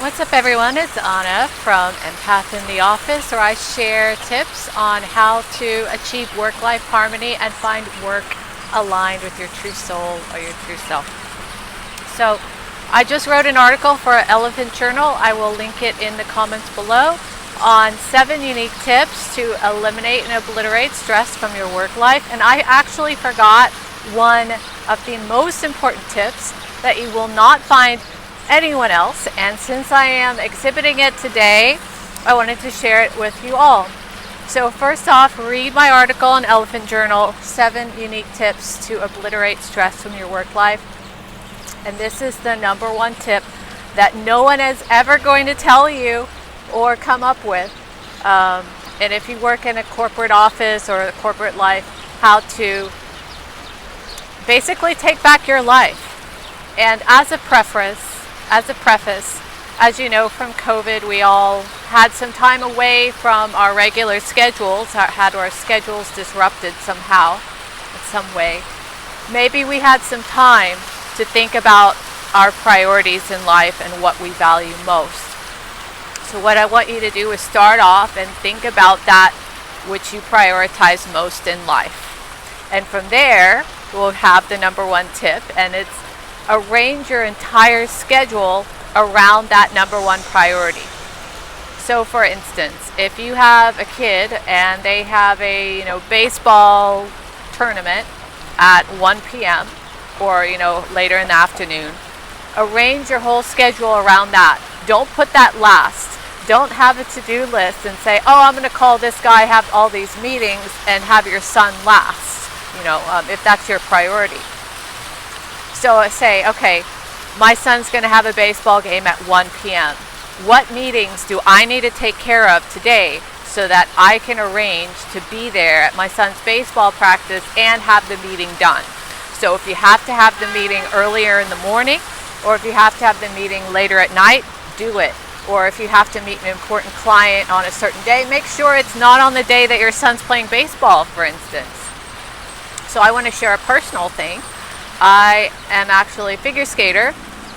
What's up, everyone? It's Anna from Empath in the Office, where I share tips on how to achieve work-life harmony and find work aligned with your true soul or your true self. So I just wrote an article for Elephant Journal. I will link it in the comments below on 7 unique tips to eliminate and obliterate stress from your work life. And I actually forgot one of the most important tips that you will not find anyone else, and since I am exhibiting it today, I wanted to share it with you all. So first off, read my article on Elephant Journal, 7 unique tips to obliterate stress from your work life. And this is the number one tip that no one is ever going to tell you or come up with. And if you work in a corporate office or a corporate life, how to basically take back your life. And as a preface, as you know from COVID, we all had some time away from our regular schedules, had our schedules disrupted somehow, in some way. Maybe we had some time to think about our priorities in life and what we value most. So what I want you to do is start off and think about that which you prioritize most in life. And from there, we'll have the number one tip, and it's arrange your entire schedule around that number one priority. So for instance, if you have a kid and they have a baseball tournament at 1 p.m. or later in the afternoon, arrange your whole schedule around that. Don't put that last. Don't have a to-do list and say, oh, I'm going to call this guy, have all these meetings, and have your son last, if that's your priority. So say, okay, my son's going to have a baseball game at 1 p.m. What meetings do I need to take care of today so that I can arrange to be there at my son's baseball practice and have the meeting done? So if you have to have the meeting earlier in the morning, or if you have to have the meeting later at night, do it. Or if you have to meet an important client on a certain day, make sure it's not on the day that your son's playing baseball, for instance. So I want to share a personal thing. I am actually a figure skater,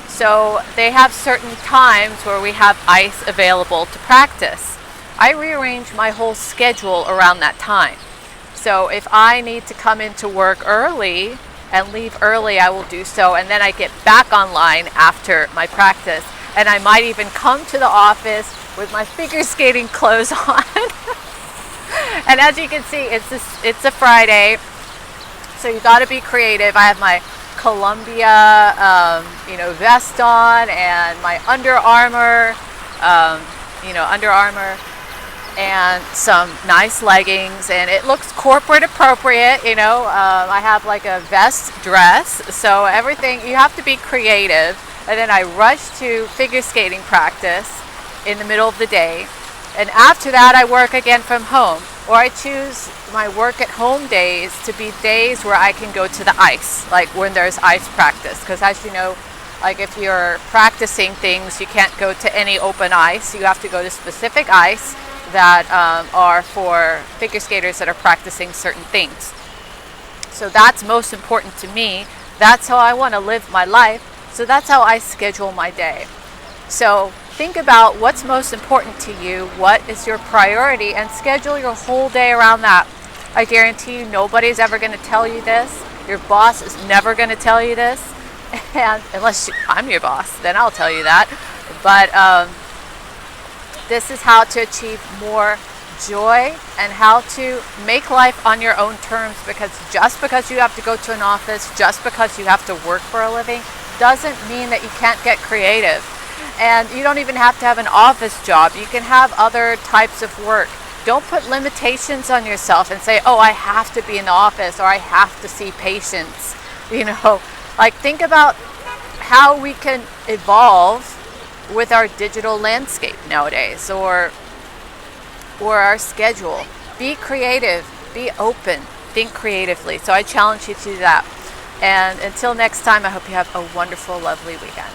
so they have certain times where we have ice available to practice. I rearrange my whole schedule around that time. So if I need to come into work early and leave early, I will do so, and then I get back online after my practice. And I might even come to the office with my figure skating clothes on. And as you can see, it's a Friday, so you got to be creative. I have my Columbia, vest on, and my Under Armour, and some nice leggings, and it looks corporate appropriate. I have like a vest dress, so everything, you have to be creative. And then I rush to figure skating practice in the middle of the day, and after that I work again from home. Or I choose my work at home days to be days where I can go to the ice, like when there's ice practice. Because as you know, like if you're practicing things, you can't go to any open ice. You have to go to specific ice that are for figure skaters that are practicing certain things. So that's most important to me. That's how I want to live my life. So that's how I schedule my day. So think about what's most important to you, what is your priority, and schedule your whole day around that. I guarantee you nobody's ever going to tell you this. Your boss is never going to tell you this. And unless I'm your boss, then I'll tell you that. But this is how to achieve more joy and how to make life on your own terms, because just because you have to go to an office, just because you have to work for a living, doesn't mean that you can't get creative. And you don't even have to have an office job. You can have other types of work. Don't put limitations on yourself and say, oh, I have to be in the office or I have to see patients. Think about how we can evolve with our digital landscape nowadays, or our schedule. Be creative, be open, think creatively. So I challenge you to do that. And until next time, I hope you have a wonderful, lovely weekend.